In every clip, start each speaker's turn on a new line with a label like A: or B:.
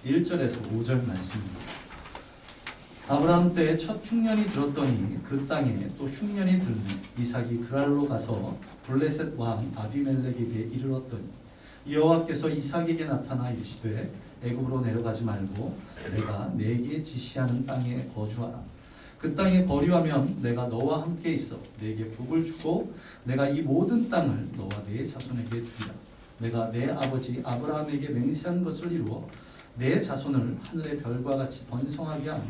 A: 1절에서 5절 말씀입니다. 아브라함 때에 첫 흉년이 들었더니 그 땅에 또 흉년이 들매 이삭이 그랄로 가서 블레셋 왕 아비멜렉에게 이르렀더니 여호와께서 이삭에게 나타나 이르시되 애굽으로 내려가지 말고 내가 네게 지시하는 땅에 거주하라. 그 땅에 거류하면 내가 너와 함께 있어 네게 복을 주고 내가 이 모든 땅을 너와 네 자손에게 주리라. 내가 내 아버지 아브라함에게 맹세한 것을 이루어 내 자손을 하늘의 별과 같이 번성하게 하며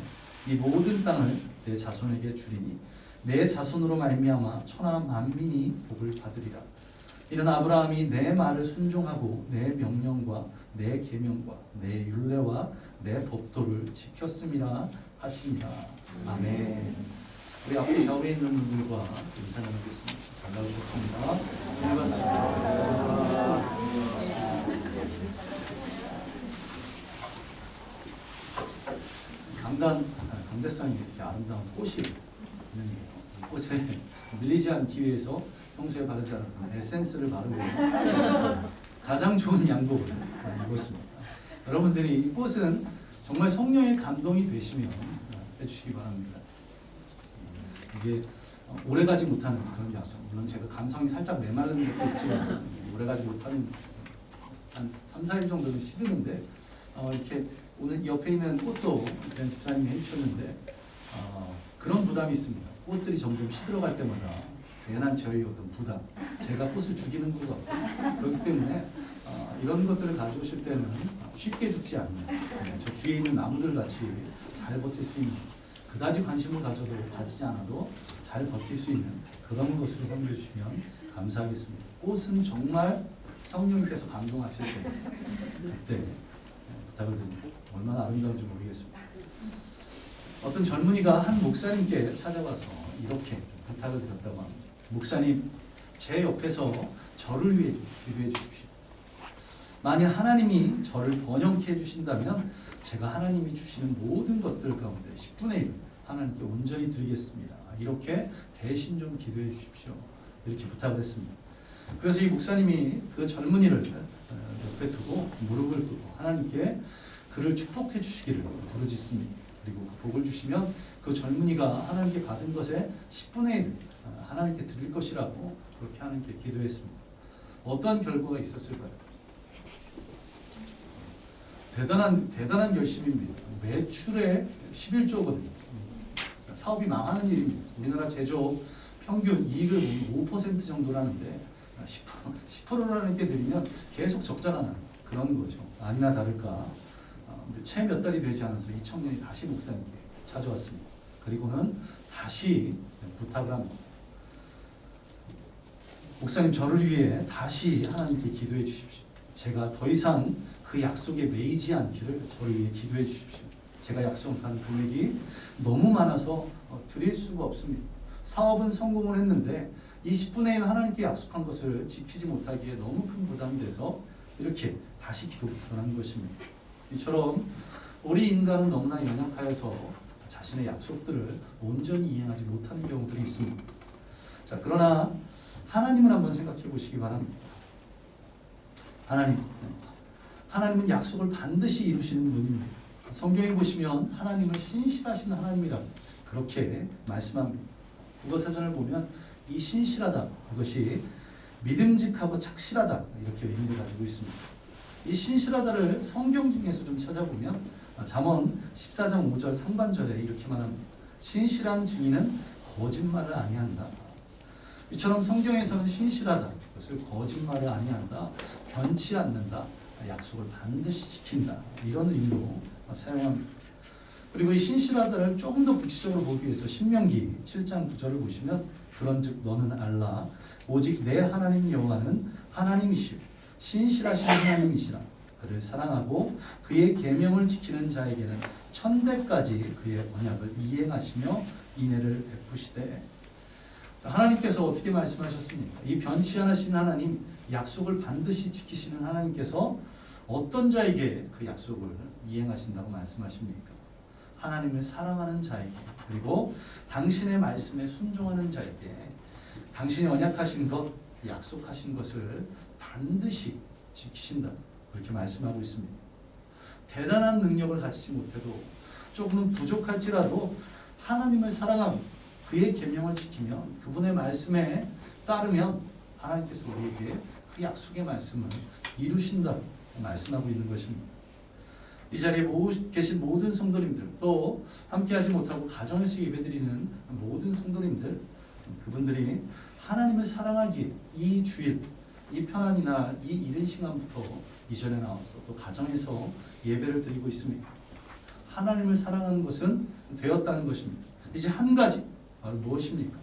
A: 이 모든 땅을 내 자손에게 주리니 내 자손으로 말미암아 천하 만민이 복을 받으리라. 이는 아브라함이 내 말을 순종하고 내 명령과 내 계명과 내 율례와 내 법도를 지켰음이라 하시니라. 아멘. 우리 앞에 좌우에 있는 분들과 인사 나누겠습니다. 잘 나오셨습니다. 강대상에 이렇게 아름다운 꽃이 있는데요. 꽃에 밀리지 않기 위해서 평소에 바르지 않았던 에센스를 바르고 가장 좋은 양복을 입었습니다. 여러분들이 이 꽃은 정말 성령의 감동이 되시면 해주시기 바랍니다. 이게 오래가지 못하는 그런 약속. 물론 제가 감성이 살짝 메마른 것도 있지만 오래가지 못하는 한 3, 4일 정도는 시드는데 이렇게 오늘 옆에 있는 꽃도 그냥 집사님이 해주셨는데 그런 부담이 있습니다. 꽃들이 점점 시들어갈 때마다 괜한 저희 어떤 부담, 제가 꽃을 죽이는 것 같고 그렇기 때문에 이런 것들을 가져오실 때는 쉽게 죽지 않는 저 뒤에 있는 나무들 같이 잘 버틸 수 있는 그다지 관심을 가지지 않아도 잘 버틸 수 있는 그런 것으로 선물해 주시면 감사하겠습니다. 꽃은 정말 성령님께서 감동하실 때 그때 부탁을 드립니다. 얼마나 아름다운지 모르겠습니다. 어떤 젊은이가 한 목사님께 찾아와서 이렇게 부탁을 드렸다고 합니다. 목사님, 제 옆에서 저를 위해 기도해 주십시오. 만약 하나님이 저를 번영케 해주신다면 제가 하나님이 주시는 모든 것들 가운데 10분의 1 하나님께 온전히 드리겠습니다. 이렇게 대신 좀 기도해 주십시오. 이렇게 부탁을 했습니다. 그래서 이 목사님이 그 젊은이를 옆에 두고 무릎을 꿇고 하나님께 그를 축복해 주시기를 부르짖습니다. 그리고 그 복을 주시면 그 젊은이가 하나님께 받은 것의 10분의 1 하나님께 드릴 것이라고 그렇게 하나님께 기도했습니다. 어떠한 결과가 있었을까요? 대단한 결심입니다. 매출의 11조거든요. 사업이 망하는 일입니다. 우리나라 제조업 평균 이익을 보면 5% 정도라는데 10%라는 게 들이면 계속 적자가 나는 그런 거죠. 아니나 다를까 채 몇 달이 되지 않아서 이 청년이 다시 목사님께 찾아왔습니다. 그리고는 다시 부탁을 합니다. 목사님, 저를 위해 다시 하나님께 기도해 주십시오. 제가 더 이상 그 약속에 매이지 않기를 저를 위해 기도해 주십시오. 제가 약속한 금액이 너무 많아서 드릴 수가 없습니다. 사업은 성공을 했는데 이 10분의 1 하나님께 약속한 것을 지키지 못하기에 너무 큰 부담이 돼서 이렇게 다시 기도 부탁을 한 것입니다. 이처럼 우리 인간은 너무나 연약하여서 자신의 약속들을 온전히 이행하지 못하는 경우들이 있습니다. 자, 그러나 하나님을 한번 생각해 보시기 바랍니다. 하나님은 약속을 반드시 이루시는 분입니다. 성경에 보시면 하나님을 신실하신 하나님이라고 그렇게 말씀합니다. 국어사전을 보면 이 신실하다, 이것이 믿음직하고 착실하다 이렇게 의미를 가지고 있습니다. 이 신실하다를 성경 중에서 좀 찾아보면 잠언 14장 5절 상반절에 이렇게 말합니다. 신실한 증인은 거짓말을 아니한다. 이처럼 성경에서는 신실하다, 그것을 거짓말을 아니한다, 변치 않는다, 약속을 반드시 지킨다 이런 의미로 사용합니다. 그리고 이 신실하다를 조금 더 구체적으로 보기 위해서 신명기 7장 9절을 보시면 그런즉 너는 알라 오직 내 하나님 여호와는 하나님이시오 신실하신 하나님이시라. 그를 사랑하고 그의 계명을 지키는 자에게는 천대까지 그의 언약을 이행하시며 인애를 베푸시되. 하나님께서 어떻게 말씀하셨습니까? 이 변치 않으신 하나님, 약속을 반드시 지키시는 하나님께서 어떤 자에게 그 약속을 이행하신다고 말씀하십니까? 하나님을 사랑하는 자에게, 그리고 당신의 말씀에 순종하는 자에게 당신이 언약하신 것, 약속하신 것을 반드시 지키신다, 그렇게 말씀하고 있습니다. 대단한 능력을 가지지 못해도 조금 부족할지라도 하나님을 사랑하고 그의 계명을 지키면 그분의 말씀에 따르면 하나님께서 우리에게 그 약속의 말씀을 이루신다고 말씀하고 있는 것입니다. 이 자리에 계신 모든 성도님들, 또 함께하지 못하고 가정에서 예배드리는 모든 성도님들, 그분들이 하나님을 사랑하기에 이 주일, 이 편안한 날, 이 이른 시간부터 이전에 나와서 또 가정에서 예배를 드리고 있습니다. 하나님을 사랑하는 것은 되었다는 것입니다. 이제 한 가지, 바로 무엇입니까?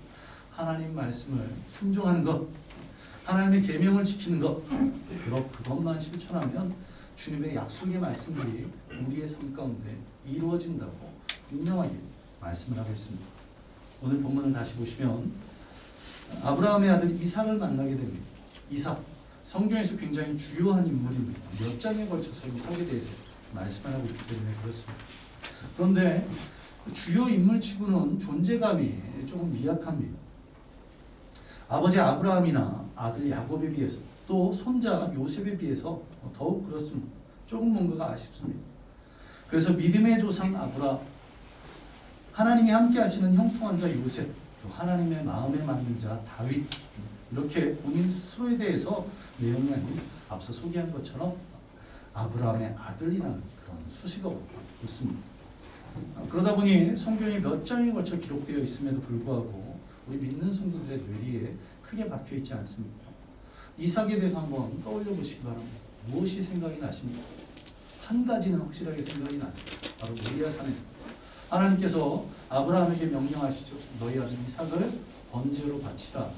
A: 하나님 말씀을 순종하는 것, 하나님의 계명을 지키는 것, 그것만 실천하면 주님의 약속의 말씀들이 우리의 삶 가운데 이루어진다고 분명하게 말씀을 하고 있습니다. 오늘 본문을 다시 보시면 아브라함의 아들 이삭을 만나게 됩니다. 이삭, 성경에서 굉장히 주요한 인물입니다. 몇 장에 걸쳐서 이삭에 대해서 말씀을 하고 있기 때문에 그렇습니다. 그런데 주요 인물치고는 존재감이 조금 미약합니다. 아버지 아브라함이나 아들 야곱에 비해서 또 손자 요셉에 비해서 더욱 그렇습니다. 조금 뭔가가 아쉽습니다. 그래서 믿음의 조상 아브라함, 하나님이 함께 하시는 형통한 자 요셉, 또 하나님의 마음에 맞는 자 다윗, 이렇게 본인 스스로에 대해서 내용이 앞서 소개한 것처럼 아브라함의 아들이라는 그런 수식어가 있습니다. 그러다 보니 성경이 몇 장에 걸쳐 기록되어 있음에도 불구하고 우리 믿는 성도들의 뇌리에 크게 박혀있지 않습니다. 이삭에 대해서 한번 떠올려 보시기 바랍니다. 무엇이 생각이 나십니까? 한 가지는 확실하게 생각이 나죠. 바로 모리아산에서 하나님께서 아브라함에게 명령하시죠. 너희 아들 이삭을 번제로 바치라.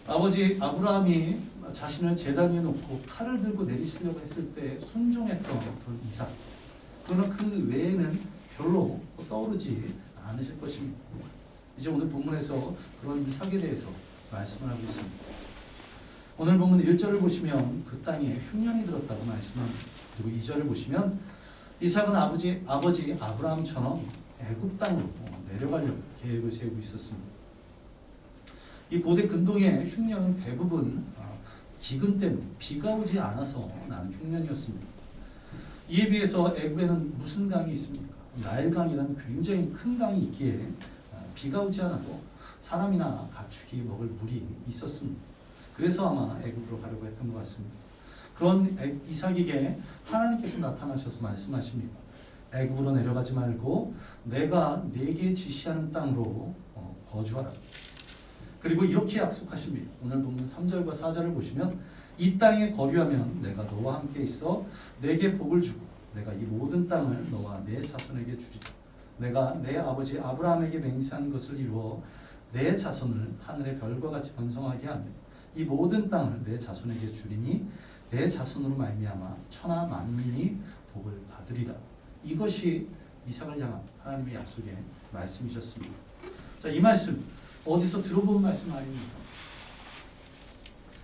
A: 아버지 아브라함이 자신을 제단 위에 놓고 칼을 들고 내리시려고 했을 때 순종했던 그 이삭. 그러나 그 외에는 별로 떠오르지 않으실 것입니다. 이제 오늘 본문에서 그런 이삭에 대해서 말씀을 하고 있습니다. 오늘 본문 1절을 보시면 그 땅에 흉년이 들었다고 말씀합니다. 그리고 2절을 보시면 이삭은 아버지 아브라함처럼 애굽 땅으로 내려가려고 계획을 세우고 있었습니다. 이 고대 근동의 흉년은 대부분 기근 때문에 비가 오지 않아서 나는 흉년이었습니다. 이에 비해서 애굽에는 무슨 강이 있습니까? 나일강이라는 굉장히 큰 강이 있기에 비가 오지 않아도 사람이나 가축이 먹을 물이 있었습니다. 그래서 아마 애굽으로 가려고 했던 것 같습니다. 그런 이삭에게 하나님께서 나타나셔서 말씀하십니다. 애굽으로 내려가지 말고 내가 네게 지시하는 땅으로 거주하라. 그리고 이렇게 약속하십니다. 오늘 본문 3절과 4절을 보시면 이 땅에 거류하면 내가 너와 함께 있어 내게 복을 주고 내가 이 모든 땅을 너와 내 자손에게 주리라. 내가 내 아버지 아브라함에게 맹세한 것을 이루어 내 자손을 하늘의 별과 같이 번성하게 하며 이 모든 땅을 내 자손에게 주리니 내 자손으로 말미암아 천하 만민이 복을 받으리라. 이것이 이삭을 향한 하나님의 약속의 말씀이셨습니다. 자, 이 말씀 어디서 들어본 말씀 아닙니까?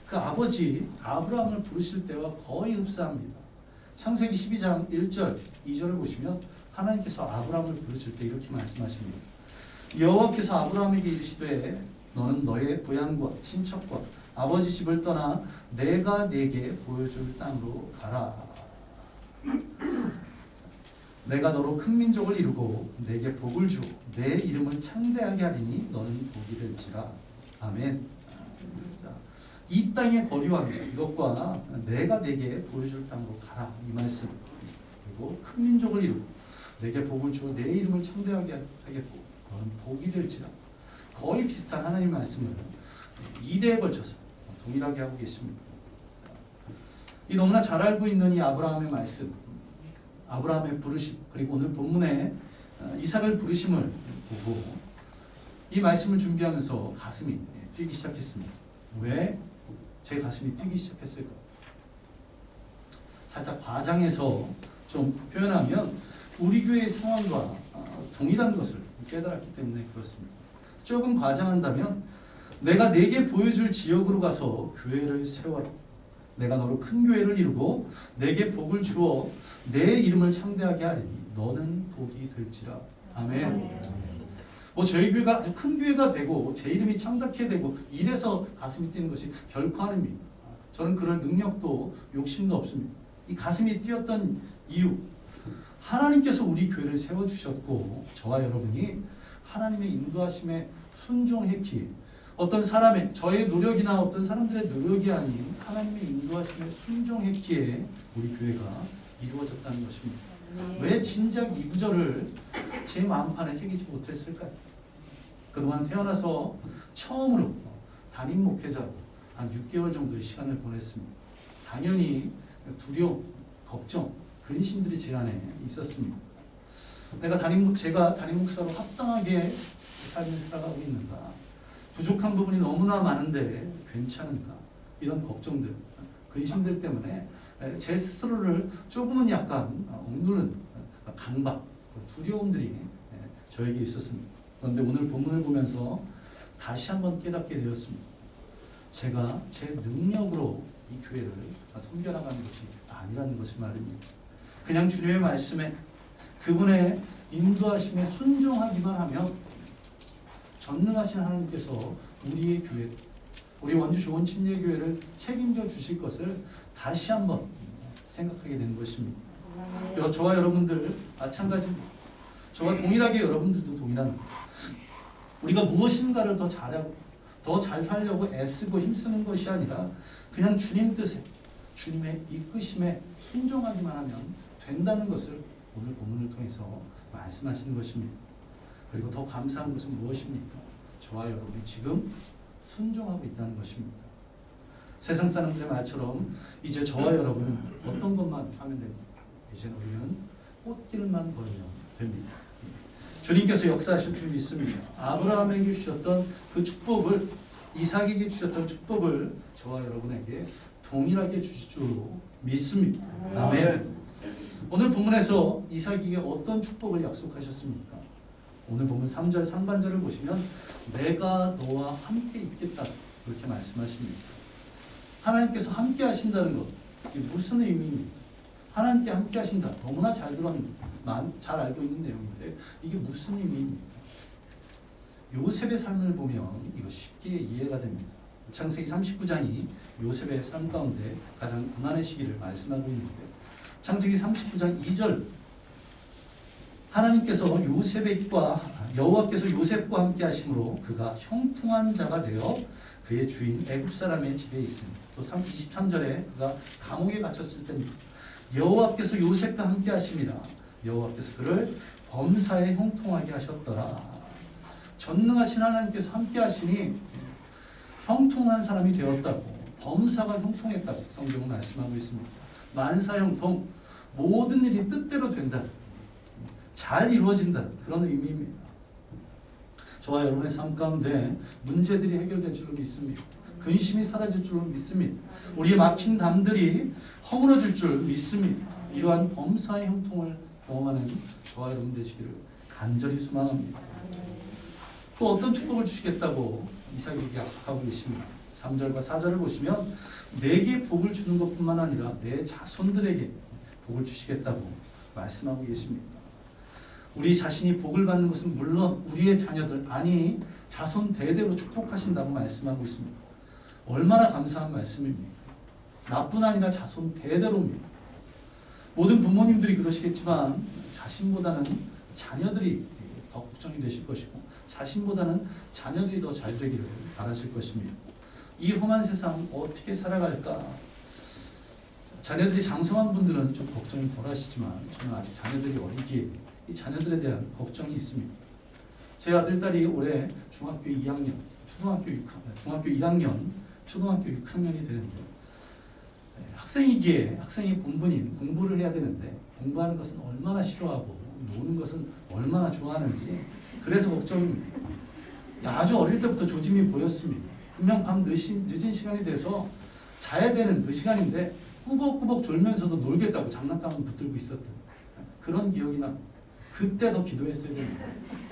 A: 그 아버지 아브라함을 부르실 때와 거의 흡사합니다. 창세기 12장 1절, 2절을 보시면 하나님께서 아브라함을 부르실 때 이렇게 말씀하십니다. 여호와께서 아브라함에게 이르시되 너는 너의 고향과 친척과 아버지 집을 떠나 내가 네게 보여줄 땅으로 가라. 내가 너로 큰 민족을 이루고 내게 복을 주어 내 이름을 창대하게 하리니 너는 복이 될지라. 아멘. 자, 이 땅에 거류하며 이것과 내가 네게 보여줄 땅으로 가라. 이 말씀. 그리고 큰 민족을 이루고 내게 복을 주어 내 이름을 창대하게 하겠고 너는 복이 될지라. 거의 비슷한 하나님 말씀을 2대에 걸쳐서 동일하게 하고 계십니다. 이 너무나 잘 알고 있는 이 아브라함의 말씀, 아브라함의 부르심, 그리고 오늘 본문에 이삭을 부르심을 보고 이 말씀을 준비하면서 가슴이 뛰기 시작했습니다. 왜 제 가슴이 뛰기 시작했을까? 살짝 과장해서 좀 표현하면 우리 교회의 상황과 동일한 것을 깨달았기 때문에 그렇습니다. 조금 과장한다면 내가 네게 보여줄 지역으로 가서 교회를 세워라. 내가 너로 큰 교회를 이루고 내게 복을 주어 내 이름을 창대하게 하리니 너는 복이 될지라. 아멘. 뭐 저희 교회가 아주 큰 교회가 되고 제 이름이 창답게 되고 이래서 가슴이 뛰는 것이 결코 아닙니다. 저는 그럴 능력도 욕심도 없습니다. 이 가슴이 뛰었던 이유, 하나님께서 우리 교회를 세워주셨고 저와 여러분이 하나님의 인도하심에 순종했기에 어떤 사람의 저의 노력이나 어떤 사람들의 노력이 아닌 하나님의 인도하심에 순종했기에 우리 교회가 이루어졌다는 것입니다. 왜 진작 이 구절을 제 마음판에 새기지 못했을까요? 그동안 태어나서 처음으로 담임 목회자로 한 6개월 정도의 시간을 보냈습니다. 당연히 두려움, 걱정, 근심들이 제 안에 있었습니다. 제가 담임 목사로 합당하게 삶을 살아가고 있는가? 부족한 부분이 너무나 많은데 괜찮은가? 이런 걱정들, 근심들 때문에 제 스스로를 조금은 약간 억누른 강박, 두려움들이 저에게 있었습니다. 그런데 오늘 본문을 보면서 다시 한번 깨닫게 되었습니다. 제가 제 능력으로 이 교회를 섬겨나가는 것이 아니라는 것을 말입니다. 그냥 주님의 말씀에 그분의 인도하심에 순종하기만 하면 전능하신 하나님께서 우리의 교회, 우리 원주 좋은 침례교회를 책임져 주실 것을 다시 한번 생각하게 되는 것입니다. 저와 여러분들 마찬가지입니다. 저와 동일하게 여러분들도 동일합니다. 우리가 무엇인가를 더 잘하고 더 잘 살려고 애쓰고 힘쓰는 것이 아니라 그냥 주님 뜻에 주님의 이끄심에 순종하기만 하면 된다는 것을 오늘 본문을 통해서 말씀하시는 것입니다. 그리고 더 감사한 것은 무엇입니까? 저와 여러분이 지금 순종하고 있다는 것입니다. 세상 사람들의 말처럼 이제 저와 여러분은 어떤 것만 하면 됩니다. 이제 우리는 꽃길만 걸으면 됩니다. 주님께서 역사하실 줄 믿습니다. 아브라함에게 주셨던 그 축복을, 이삭에게 주셨던 축복을 저와 여러분에게 동일하게 주실 줄로 믿습니다. 아멘. 오늘 본문에서 이삭에게 어떤 축복을 약속하셨습니까? 오늘 본문 3절 상반절을 보시면 내가 너와 함께 있겠다 그렇게 말씀하십니다. 하나님께서 함께 하신다는 것, 이게 무슨 의미입니까? 하나님께 함께 하신다. 너무나 잘 들었는데, 잘 알고 있는 내용인데 이게 무슨 의미입니까? 요셉의 삶을 보면 이거 쉽게 이해가 됩니다. 창세기 39장이 요셉의 삶 가운데 가장 고난의 시기를 말씀하고 있는데 창세기 39장 2절 하나님께서 여호와께서 요셉과 함께 하심으로 그가 형통한 자가 되어 그의 주인 애굽 사람의 집에 있습니다. 또 23절에 그가 감옥에 갇혔을 때입니다. 여호와께서 요셉과 함께 하심이라 여호와께서 그를 범사에 형통하게 하셨더라. 전능하신 하나님께서 함께 하시니 형통한 사람이 되었다고, 범사가 형통했다고 성경은 말씀하고 있습니다. 만사 형통, 모든 일이 뜻대로 된다, 잘 이루어진다, 그런 의미입니다. 저와 여러분의 삶 가운데 문제들이 해결될 줄로 믿습니다. 근심이 사라질 줄로 믿습니다. 우리의 막힌 담들이 허물어질 줄 믿습니다. 이러한 범사의 형통을 경험하는 저와 여러분 되시기를 간절히 소망합니다. 또 어떤 축복을 주시겠다고 이삭에게 약속하고 계십니다. 3절과 4절을 보시면 내게 복을 주는 것뿐만 아니라 내 자손들에게 복을 주시겠다고 말씀하고 계십니다. 우리 자신이 복을 받는 것은 물론 우리의 자녀들, 아니 자손 대대로 축복하신다고 말씀하고 있습니다. 얼마나 감사한 말씀입니까? 나뿐 아니라 자손 대대로입니다. 모든 부모님들이 그러시겠지만 자신보다는 자녀들이 더 걱정이 되실 것이고 자신보다는 자녀들이 더 잘 되기를 바라실 것입니다. 이 험한 세상 어떻게 살아갈까? 자녀들이 장성한 분들은 좀 걱정이 덜 하시지만 저는 아직 자녀들이 어리기에 이 자녀들에 대한 걱정이 있습니다. 제 아들, 딸이 올해 중학교 2학년, 중학교 1학년, 초등학교 6학년이 되는데 학생이기에 학생의 본분인 공부를 해야 되는데 공부하는 것은 얼마나 싫어하고 노는 것은 얼마나 좋아하는지 그래서 걱정입니다. 아주 어릴 때부터 조짐이 보였습니다. 분명 밤 늦은 시간이 돼서 자야 되는 그 시간인데 꾸벅꾸벅 졸면서도 놀겠다고 장난감을 붙들고 있었던 그런 기억이 납니다. 그때 더 기도했어야 됩니다.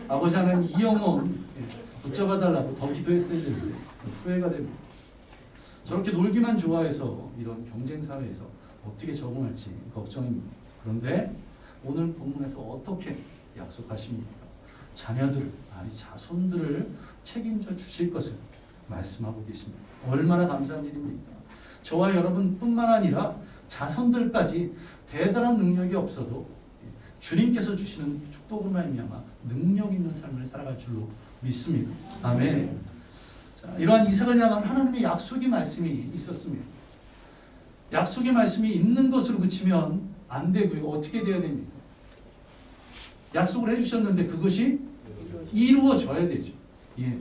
A: 아버지 하나님 이 영혼 붙잡아 달라고 더 기도했어야 되는데 후회가 됩니다. 저렇게 놀기만 좋아해서 이런 경쟁 사회에서 어떻게 적응할지 걱정입니다. 그런데 오늘 본문에서 어떻게 약속하십니까? 자녀들, 아니 자손들을 책임져 주실 것을 말씀하고 계십니다. 얼마나 감사한 일입니까? 저와 여러분뿐만 아니라 자손들까지 대단한 능력이 없어도 주님께서 주시는 축복으로 말미암아 능력 있는 삶을 살아갈 줄로 믿습니다. 아멘. 자, 이러한 이삭을 향한 하나님의 약속의 말씀이 있었습니다. 약속의 말씀이 있는 것으로 그치면 안 되고요. 어떻게 되어야 됩니까? 약속을 해주셨는데 그것이 이루어져야 되죠. 예.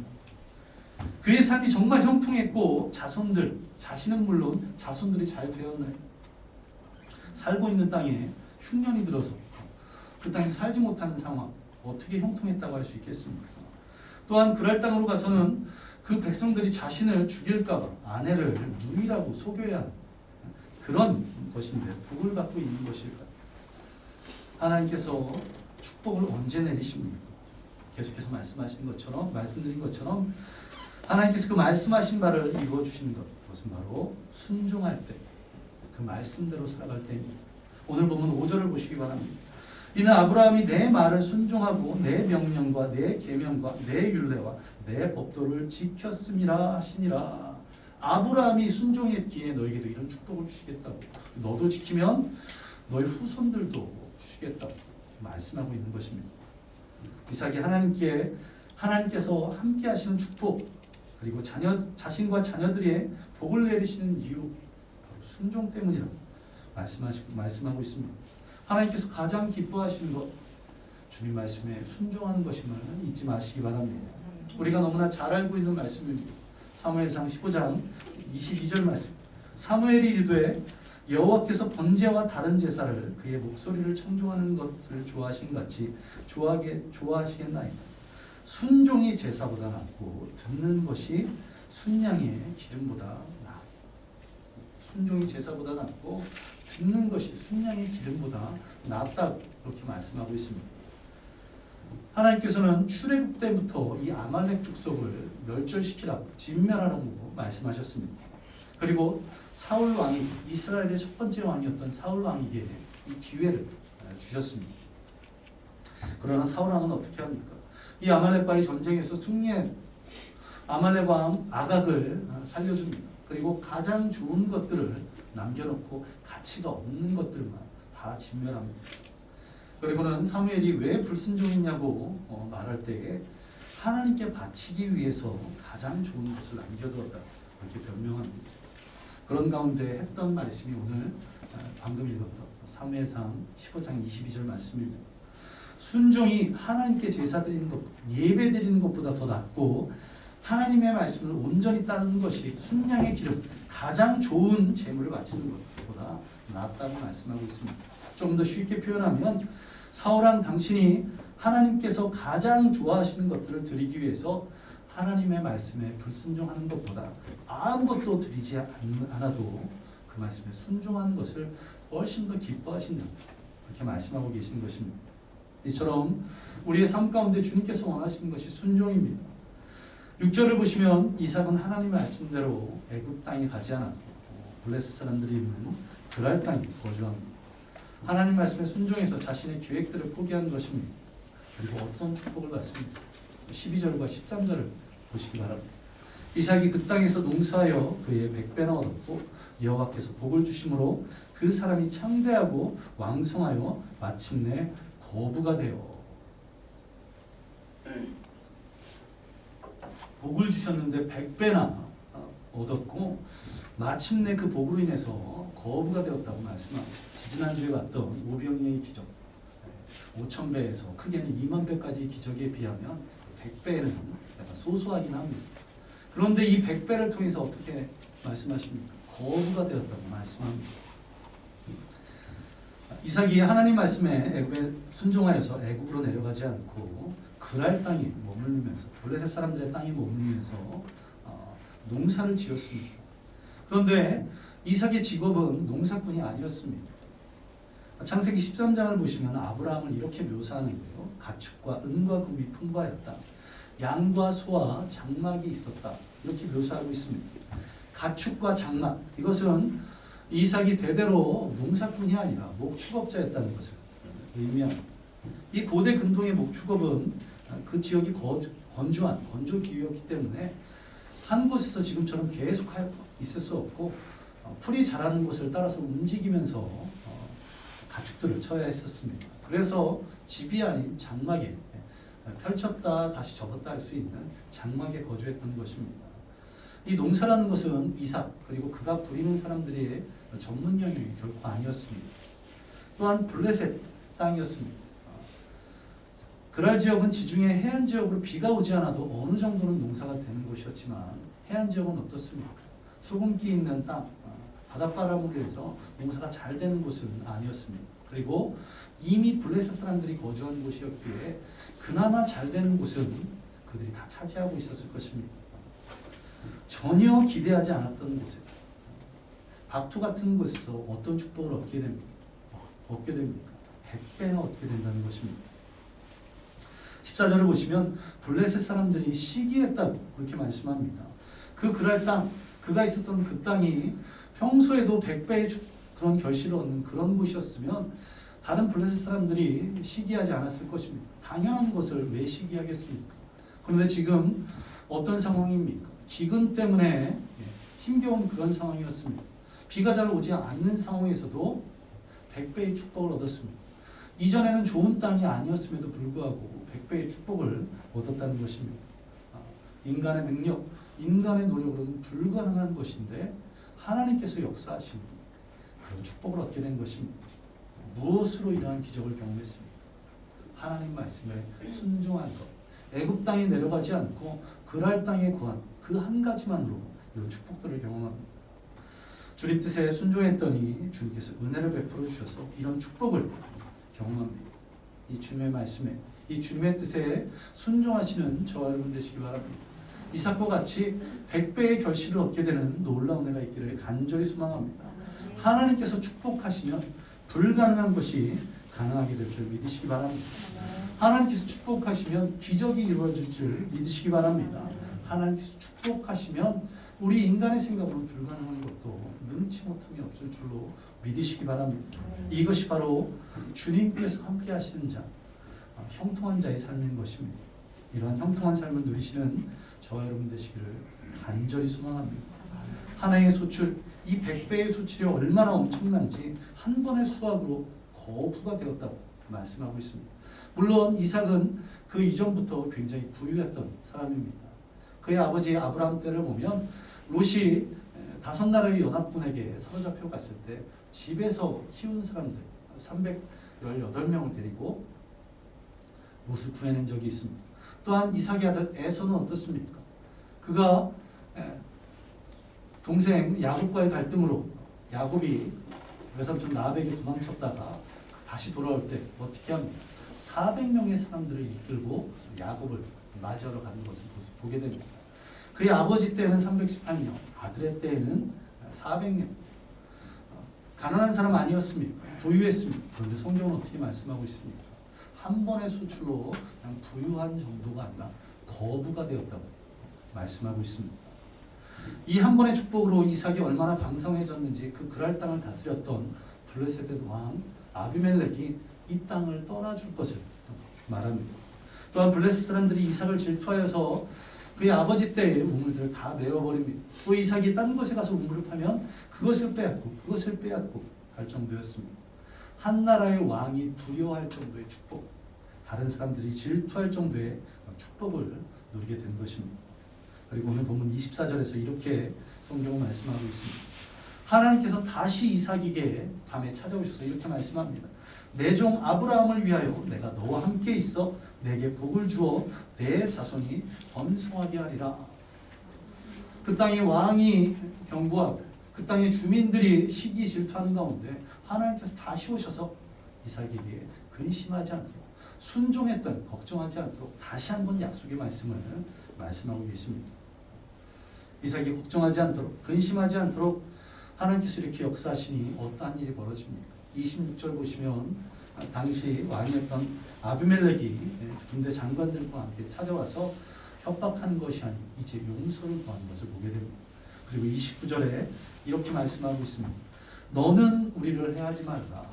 A: 그의 삶이 정말 형통했고 자손들, 자신은 물론 자손들이 잘 되었나요? 살고 있는 땅에 흉년이 들어서 그 땅에 살지 못하는 상황, 어떻게 형통했다고 할 수 있겠습니까? 또한 그랄 땅으로 가서는 그 백성들이 자신을 죽일까 봐 아내를 누이라고 속여야 하는 그런 것인데 복을 받고 있는 것일까요? 하나님께서 축복을 언제 내리십니까? 계속해서 말씀드린 것처럼 하나님께서 그 말씀하신 바를 이루어 주시는 것, 그것은 바로 순종할 때, 그 말씀대로 살아갈 때입니다. 오늘 보면 5절을 보시기 바랍니다. 이는 아브라함이 내 말을 순종하고 내 명령과 내 계명과 내 율례와 내 법도를 지켰음이라 하시니라. 아브라함이 순종했기에 너에게도 이런 축복을 주시겠다고, 너도 지키면 너희 후손들도 주시겠다고 말씀하고 있는 것입니다. 이삭이 하나님께서 함께 하시는 축복, 그리고 자신과 자녀들의 복을 내리시는 이유, 바로 순종 때문이라고 말씀하고 있습니다. 하나님께서 가장 기뻐하시는 것, 주님 말씀에 순종하는 것임을 잊지 마시기 바랍니다. 우리가 너무나 잘 알고 있는 말씀입니다. 사무엘상 15장 22절 말씀. 사무엘이 이르되 여호와께서 번제와 다른 제사를 그의 목소리를 청종하는 것을 좋아하신 같이 좋아하시겠나이다. 순종이 제사보다 낫고 듣는 것이 순양의 기름보다 낫다. 순종이 제사보다 낫고 듣는 것이 순양의 기름보다 낫다고 그렇게 말씀하고 있습니다. 하나님께서는 출애굽 때부터 이 아말렉 족속을 멸절시키라고 진멸하라고 말씀하셨습니다. 그리고 사울 왕이 이스라엘의 첫 번째 왕이었던 사울 왕에게 이 기회를 주셨습니다. 그러나 사울 왕은 어떻게 합니까? 이 아말렉과의 전쟁에서 승리한 아말렉 왕 아각을 살려줍니다. 그리고 가장 좋은 것들을 남겨놓고 가치가 없는 것들만 다 진멸합니다. 그리고는 사무엘이 왜 불순종했냐고 말할 때에 하나님께 바치기 위해서 가장 좋은 것을 남겨두었다, 그렇게 변명합니다. 그런 가운데 했던 말씀이 오늘 방금 읽었던 사무엘상 15장 22절 말씀입니다. 순종이 하나님께 제사 드리는 것, 예배 드리는 것보다 더 낫고 하나님의 말씀을 온전히 따르는 것이 순양의 기름, 가장 좋은 제물을 바치는 것보다 낫다고 말씀하고 있습니다. 좀 더 쉽게 표현하면 사울왕 당신이 하나님께서 가장 좋아하시는 것들을 드리기 위해서 하나님의 말씀에 불순종하는 것보다 아무것도 드리지 않아도 그 말씀에 순종하는 것을 훨씬 더 기뻐하신다, 그렇게 말씀하고 계시는 것입니다. 이처럼 우리의 삶 가운데 주님께서 원하시는 것이 순종입니다. 6절을 보시면 이삭은 하나님의 말씀대로 애굽 땅에 가지 않았고 블레셋 사람들이 있는 그랄 땅에 거주합니다. 하나님 말씀에 순종해서 자신의 계획들을 포기한 것입니다. 그리고 어떤 축복을 받습니까? 12절과 13절을 보시기 바랍니다. 이삭이 그 땅에서 농사하여 그의 100배나 얻었고 여호와께서 복을 주심으로 그 사람이 창대하고 왕성하여 마침내 거부가 되어. 복을 주셨는데 100배나 얻었고 마침내 그 복으로 인해서 거부가 되었다고 말씀합니다. 지지난주에 봤던 오병이의 기적, 5,000배에서 크게는 20,000배까지 기적에 비하면 100배는 약간 소소하긴 합니다. 그런데 이 100배를 통해서 어떻게 말씀하십니까? 거부가 되었다고 말씀합니다. 이삭이 하나님 말씀에 애굽에 순종하여서 애굽으로 내려가지 않고 그랄 땅에 머물면서 블레셋 사람들의 땅에 머물면서 농사를 지었습니다. 그런데 이삭의 직업은 농사꾼이 아니었습니다. 창세기 13장을 보시면 아브라함을 이렇게 묘사하는 거예요. 가축과 은과 금이 풍부하였다. 양과 소와 장막이 있었다. 이렇게 묘사하고 있습니다. 가축과 장막, 이것은 이삭이 대대로 농사꾼이 아니라 목축업자였다는 것을 의미합니다. 이 고대 근동의 목축업은 그 지역이 건조 기후였기 때문에 한 곳에서 지금처럼 계속 있을 수 없고 풀이 자라는 곳을 따라서 움직이면서 가축들을 쳐야 했었습니다. 그래서 집이 아닌 장막에 펼쳤다 다시 접었다 할 수 있는 장막에 거주했던 것입니다. 이 농사라는 것은 이삭 그리고 그가 부리는 사람들의 전문 영역이 결코 아니었습니다. 또한 블레셋 땅이었습니다. 그랄 지역은 지중해 해안 지역으로 비가 오지 않아도 어느 정도는 농사가 되는 곳이었지만 해안 지역은 어떻습니까? 소금기 있는 땅, 바닷바람으로 해서 농사가 잘 되는 곳은 아니었습니다. 그리고 이미 블레셋 사람들이 거주한 곳이었기에 그나마 잘 되는 곳은 그들이 다 차지하고 있었을 것입니다. 전혀 기대하지 않았던 곳에서 박토 같은 곳에서 어떤 축복을 얻게 됩니까? 100배나 얻게 된다는 것입니다. 14절을 보시면 블레셋 사람들이 시기했다고 그렇게 말씀합니다. 그 그랄 땅, 그가 있었던 그 땅이 평소에도 100배의 그런 결실을 얻는 그런 곳이었으면 다른 블레셋 사람들이 시기하지 않았을 것입니다. 당연한 것을 왜 시기하겠습니까? 그런데 지금 어떤 상황입니까? 기근 때문에 힘겨운 그런 상황이었습니다. 비가 잘 오지 않는 상황에서도 100배의 축복을 얻었습니다. 이전에는 좋은 땅이 아니었음에도 불구하고 100배의 축복을 얻었다는 것입니다. 인간의 능력, 인간의 노력으로는 불가능한 것인데 하나님께서 역사하신 그런 축복을 얻게 된 것입니다. 무엇으로 이러한 기적을 경험했습니까? 하나님 말씀에 순종한 것. 애굽 땅에 내려가지 않고 그랄 땅에 구한 그 한 가지만으로 이런 축복들을 경험합니다. 주님 뜻에 순종했더니 주님께서 은혜를 베풀어 주셔서 이런 축복을 경험합니다. 이 주님의 말씀에, 이 주님의 뜻에 순종하시는 저와 여러분 되시기 바랍니다. 이삭과 같이 100배의 결실을 얻게 되는 놀라운 은혜가 있기를 간절히 소망합니다. 하나님께서 축복하시면 불가능한 것이 가능하게 될 줄 믿으시기 바랍니다. 하나님께서 축복하시면 기적이 이루어질 줄 믿으시기 바랍니다. 하나님께서 축복하시면 우리 인간의 생각으로 불가능한 것도 능치 못함이 없을 줄로 믿으시기 바랍니다. 이것이 바로 주님께서 함께 하시는 자, 형통한 자의 삶인 것입니다. 이러한 형통한 삶을 누리시는 저와 여러분 되시기를 간절히 소망합니다. 하나의 소출, 이 100배의 소출이 얼마나 엄청난지 한 번의 수확으로 거부가 되었다고 말씀하고 있습니다. 물론 이삭은 그 이전부터 굉장히 부유했던 사람입니다. 그의 아버지 아브라함 때를 보면 롯이 5나라의 연합군에게 사로잡혀 갔을 때 집에서 키운 사람들 318명을 데리고 롯을 구해낸 적이 있습니다. 또한 이삭의 아들 에서는 어떻습니까? 그가 동생 야곱과의 갈등으로 야곱이 외삼촌 라벡에 도망쳤다가 다시 돌아올 때 어떻게 합니까? 400명의 사람들을 이끌고 야곱을 맞이하러 가는 것을 보게 됩니다. 그의 아버지 때는 318명, 아들의 때에는 400명. 가난한 사람 아니었습니까? 부유했습니다. 그런데 성경은 어떻게 말씀하고 있습니까? 한 번의 수출로 그냥 부유한 정도가 아니라 거부가 되었다고 말씀하고 있습니다. 이 한 번의 축복으로 이삭이 얼마나 방성해졌는지 그 그랄 땅을 다스렸던 블레셋의 왕 아비멜렉이 이 땅을 떠나줄 것을 말합니다. 또한 블레셋 사람들이 이삭을 질투하여서 그의 아버지 때의 우물들을 다 메워버립니다. 또 이삭이 딴 곳에 가서 우물을 파면 그것을 빼앗고 할 정도였습니다. 한 나라의 왕이 두려워할 정도의 축복, 다른 사람들이 질투할 정도의 축복을 누리게 된 것입니다. 그리고 오늘 본문 24절에서 이렇게 성경은 말씀하고 있습니다. 하나님께서 다시 이삭에게 밤에 찾아오셔서 이렇게 말씀합니다. 내 종 아브라함을 위하여 내가 너와 함께 있어 내게 복을 주어 내 자손이 번성하게 하리라. 그 땅의 왕이 경고하고 그 땅의 주민들이 시기 질투하는 가운데 하나님께서 다시 오셔서 이삭에게 근심하지 않도록 순종했던 걱정하지 않도록 다시 한번 약속의 말씀을 말씀하고 계십니다. 이삭이 걱정하지 않도록 근심하지 않도록 하나님께서 이렇게 역사하시니 어떠한 일이 벌어집니까? 26절 보시면 당시 왕이었던 아비멜렉이 군대 장관들과 함께 찾아와서 협박하는 것이 아닌 이제 용서를 구하는 것을 보게 됩니다. 그리고 29절에 이렇게 말씀하고 있습니다. 너는 우리를 해하지 말라.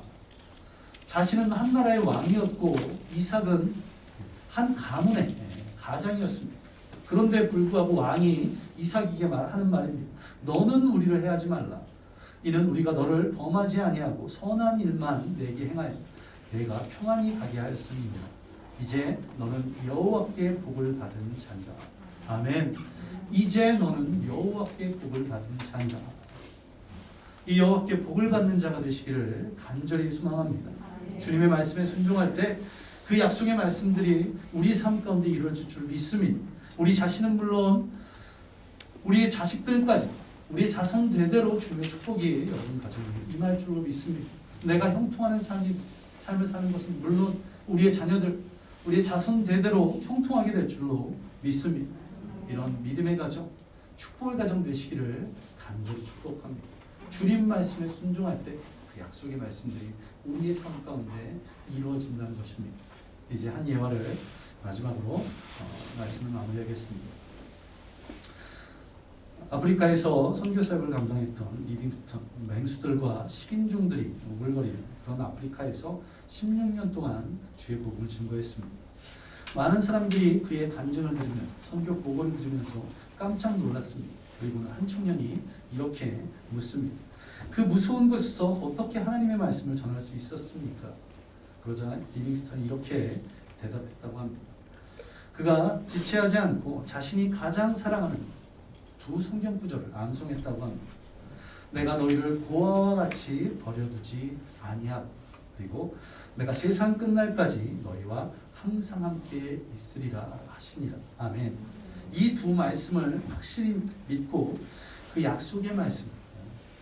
A: 자신은 한 나라의 왕이었고 이삭은 한 가문의 가장이었습니다. 그런데 불구하고 왕이 이삭에게 하는 말입니다. 너는 우리를 해하지 말라. 이는 우리가 너를 범하지 아니하고 선한 일만 내게 행하여 내가 평안히 가게 하였음이니라. 이제 너는 여호와께 복을 받은 자니라. 아멘. 이제 너는 여호와께 복을 받은 자니라. 이 여호와께 복을 받는 자가 되시기를 간절히 소망합니다. 주님의 말씀에 순종할 때 그 약속의 말씀들이 우리 삶 가운데 이루어질 줄 믿습니다. 우리 자신은 물론 우리의 자식들까지 우리의 자손 대대로 주님의 축복이 여러분 가정에 임할 줄로 믿습니다. 내가 형통하는 삶을 사는 것은 물론 우리의 자녀들, 우리의 자손 대대로 형통하게 될 줄로 믿습니다. 이런 믿음의 가정, 축복의 가정 되시기를 간절히 축복합니다. 주님 말씀에 순종할 때 그 약속의 말씀들이 우리의 삶 가운데 이루어진다는 것입니다. 이제 한 예화를 마지막으로 말씀을 마무리하겠습니다. 아프리카에서 선교 사역을 감당했던 리빙스턴, 맹수들과 식인종들이 우글거리는 그런 아프리카에서 16년 동안 주의 복음을 증거했습니다. 많은 사람들이 그의 간증을 들으면서 선교 보고를 들으면서 깜짝 놀랐습니다. 그리고는 한 청년이 이렇게 묻습니다. 그 무서운 곳에서 어떻게 하나님의 말씀을 전할 수 있었습니까? 그러자 리빙스턴이 이렇게 대답했다고 합니다. 그가 지체하지 않고 자신이 가장 사랑하는 두 성경 구절을 암송했다고 합니다. 내가 너희를 고아와 같이 버려두지 아니하고 그리고 내가 세상 끝날까지 너희와 항상 함께 있으리라 하시니라. 아멘. 이 두 말씀을 확실히 믿고 그 약속의 말씀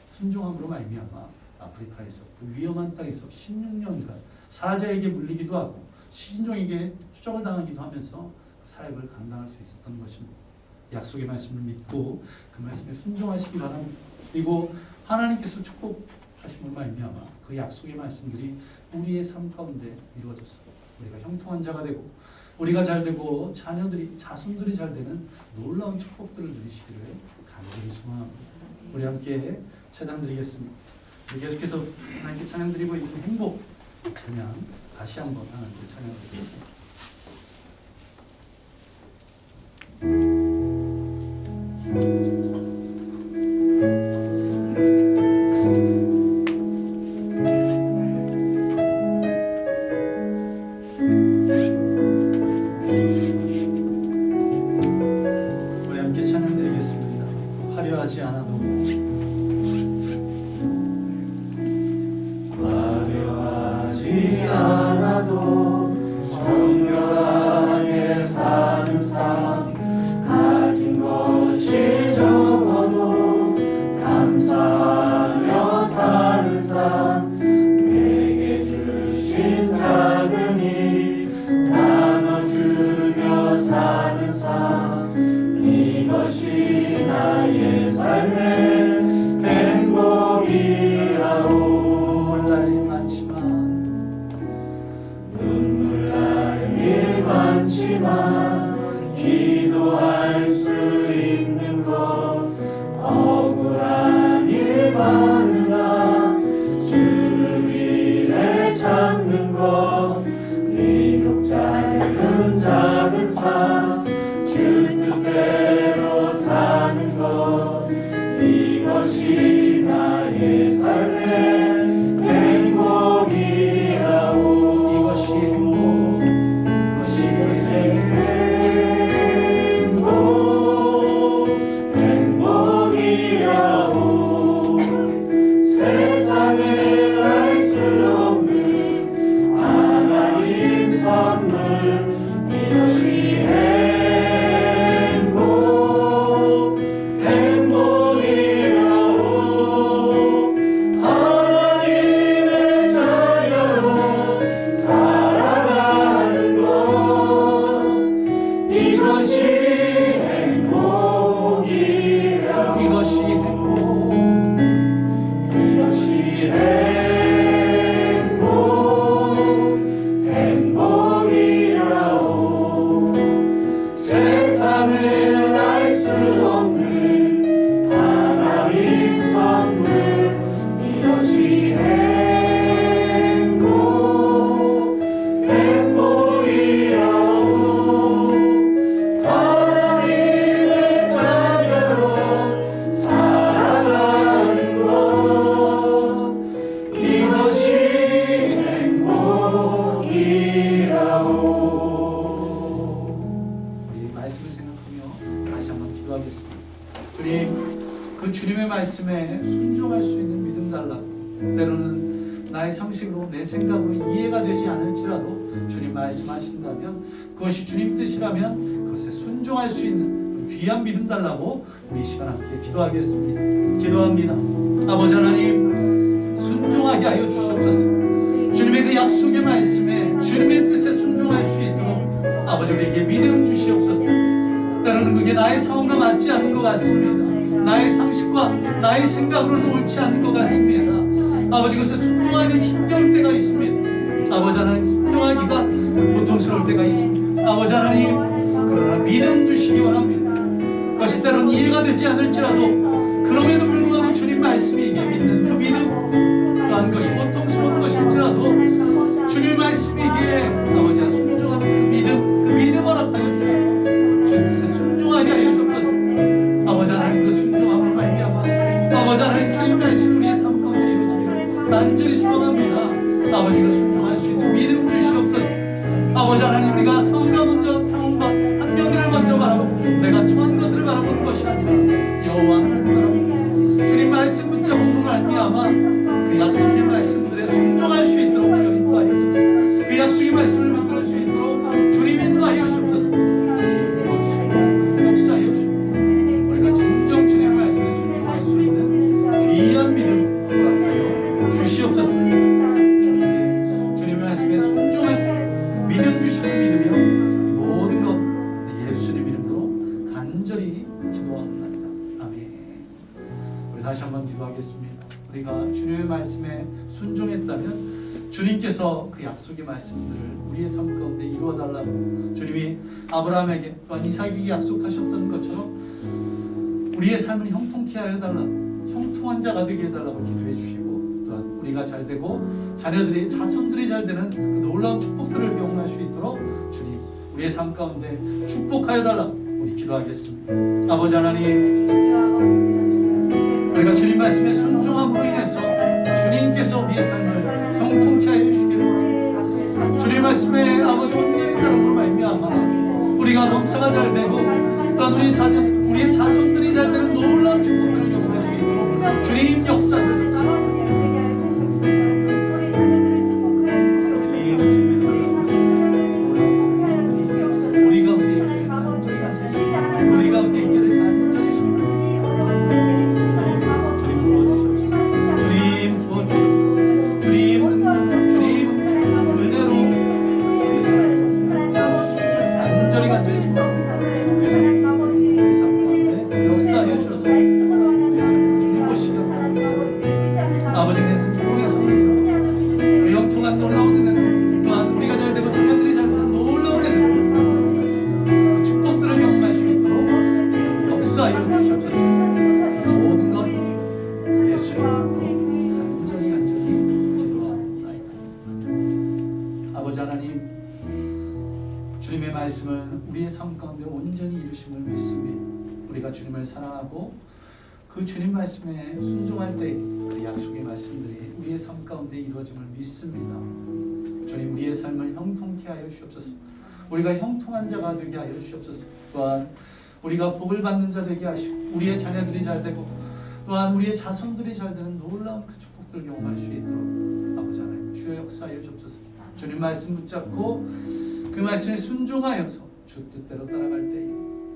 A: 순종함으로 말미암아 아프리카에서 그 위험한 땅에서 16년간 사자에게 물리기도 하고 식인종에게 추적을 당하기도 하면서 그 사역을 감당할 수 있었던 것입니다. 약속의 말씀을 믿고 그 말씀에 순종하시기 바랍니다. 그리고 하나님께서 축복하심을 말미암아 그 약속의 말씀들이 우리의 삶 가운데 이루어졌어. 우리가 형통한 자가 되고 우리가 잘 되고 자손들이 잘 되는 놀라운 축복들을 누리시기를 간절히 소망합니다. 우리 함께 찬양 드리겠습니다. 계속해서 하나님께 찬양 드리고 있는 행복 찬양 다시 한번 하나님께 찬양 드리겠습니다. 우리 함께 찬양 드리겠습니다. 화려하지 않아도
B: 정결하게 사는 삶 가진 것이 적어도 감사하며 사는 삶 내게 주신 작은 일 나눠주며 사는 삶 이것이 나의 삶의 행복이라오. 눈물 날 일 많지만 기도할 수 있는 것 억울한 일 많으나 주를 위해 참는 것 비록 작은 삶 주 뜻대로 사는 것 이것이 나의 삶의 행복이라오. 이것이 행복, 이것이 행복이라오. 세상에 알 수 없는 하나님 선물 이것이 행복이라오. 하나님의 자녀로 살아가는 것 이것이 행복이라오.
A: 이것이 행복,
B: 이것이 행복이라오. 세상은 알 수 없는 하나님 선물 이것이 행복이라오.
A: 주님, 그 주님의 말씀에 순종할 수 있는 믿음 달라고. 때로는 나의 상식으로 내 생각으로 이해가 되지 않을지라도 주님 말씀하신다면, 그것이 주님 뜻이라면 그것에 순종할 수 있는 귀한 믿음 달라고 우리 이 시간 함께 기도하겠습니다. 기도합니다. 아버지 하나님, 순종하게 하여 주시옵소서. 주님의 그 약속의 말씀에 주님의 뜻에 순종할 수 있도록 아버지 우리에게 믿음 주시옵소서. 때로는 그게 나의 상황과 맞지 않는 것 같습니다. 나의 상식과 나의 생각으로는 옳지 않는 것 같습니다. 아버지, 그것에 순종하기 힘겨울 때가 있습니다. 아버지 하나님, 순종하기가 고통스러울 때가 있습니다. 아버지 하나님, 그러나 믿음 주시기 원합니다. 그것이 때로는 이해가 되지 않을지라도 그럼에도 불구하고 주님 말씀이기에 믿는 그 믿음, 또한 그것이 고통스러운 것일지라도 주님 말씀이기에 아버지와 순종하는 그 믿음 허락하여 주셔서 주님 뜻에 순종하게 하여 주옵소서. 아버지 하나님, 그 순종함을 말미암아 아버지 하나님, 주님 말씀 우리의 삶 가운데 이루어지기를 간절히 소망합니다. 아버지, 그 순종할 수 있는 믿음 주시옵소서. 아버지 하나님, 우리가 상황과 환경들을 먼저 바라보고 내가 처한 것들을 바라보는 것이 아니라 여호와 하나님을 바라보고 주님 말씀 붙잡음으로 말미암아 그 약속의 말씀들에 순종할 수 있도록 주여 인도하여 주옵소서. 그 약속의 말씀을 붙들어 수 있도록 주님 인도하여 주옵소서. 주님 도와주시고 역사하여 주시고 우리가 진정 주님의 말씀에 순종할 수 있는 귀한 믿음 허락하여 주시옵소서. 주님의 말씀에 순종할 믿음 주시는 믿음이요 모든 것 예수님 이름으로 간절히 기도합니다. 아멘. 우리 다시 한번 기도하겠습니다. 우리가 주님의 말씀에 순종했다면 주님께서 그 약속의 말씀들을 우리의 삶 가운데 이루어 달라고 주님이 아브라함에게 또한 이삭에게 약속하셨던 것처럼 우리의 삶을 형통케 하여 달라고, 형통한 자가 되게 해달라고 기도해 주시고, 또한 우리가 잘 되고 자녀들이 자손들이 잘 되는 그 놀라운 축복들을 경험할 수 있도록 주님 우리의 삶 가운데 축복하여 달라고 우리 기도하겠습니다. 아버지 하나님, 우리가 주님 말씀에 순종함으로 인해서 주님께서 우리의 삶을 형통케 하여 주시기를, 주님 말씀에 아버지 온전히 따름으로 말미암아 우리가 농사가 잘 되고 또한 우리의 자손들이 잘 되는 놀라운 축복들을 경험할 수 있도록 주님 역사를 주님의 말씀은 우리의 삶 가운데 온전히 이루심을 믿습니다. 우리가 주님을 사랑하고 그 주님 말씀에 순종할 때 그 약속의 말씀들이 우리의 삶 가운데 이루어짐을 믿습니다. 주님, 우리의 삶을 형통케 하여 주시옵소서. 우리가 형통한 자가 되게 하여 주시옵소서. 또한 우리가 복을 받는 자 되게 하시고 우리의 자녀들이 잘 되고 또한 우리의 자손들이 잘 되는 놀라운 그 축복들을 경험할 수 있도록 아버지 하나님 주여 역사하여 주옵소서. 주님 말씀 붙잡고 그 말씀에 순종하여서 주 뜻대로 따라갈 때에,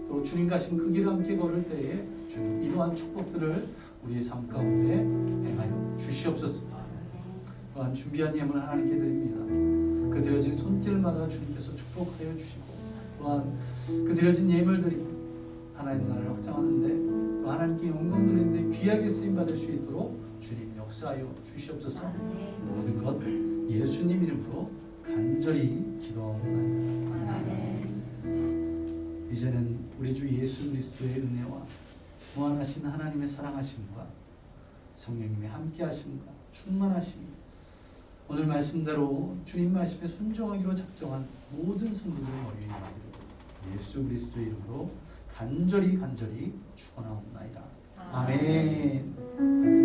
A: 또 주님 가신 그 길을 함께 걸을 때에 주님 이러한 축복들을 우리의 삶 가운데 행하여 주시옵소서. 또한 준비한 예물을 하나님께 드립니다. 그 드려진 손길마다 주님께서 축복하여 주시고, 또한 그 드려진 예물들이 하나님 나라를 확장하는데 또 하나님께 영광 돌리는데 귀하게 쓰임 받을 수 있도록 주님 역사하여 주시옵소서. 모든 것 예수님 이름으로 간절히 기도하옵나이다. 이제는 우리 주 예수 그리스도의 은혜와 무한하신 하나님의 사랑하심과 성령님의 함께하심과 충만하심이 오늘 말씀대로 주님 말씀에 순종하기로 작정한 모든 성도들 머리에 임하기를 예수 그리스도의 이름으로 간절히 축원하옵나이다. 아멘.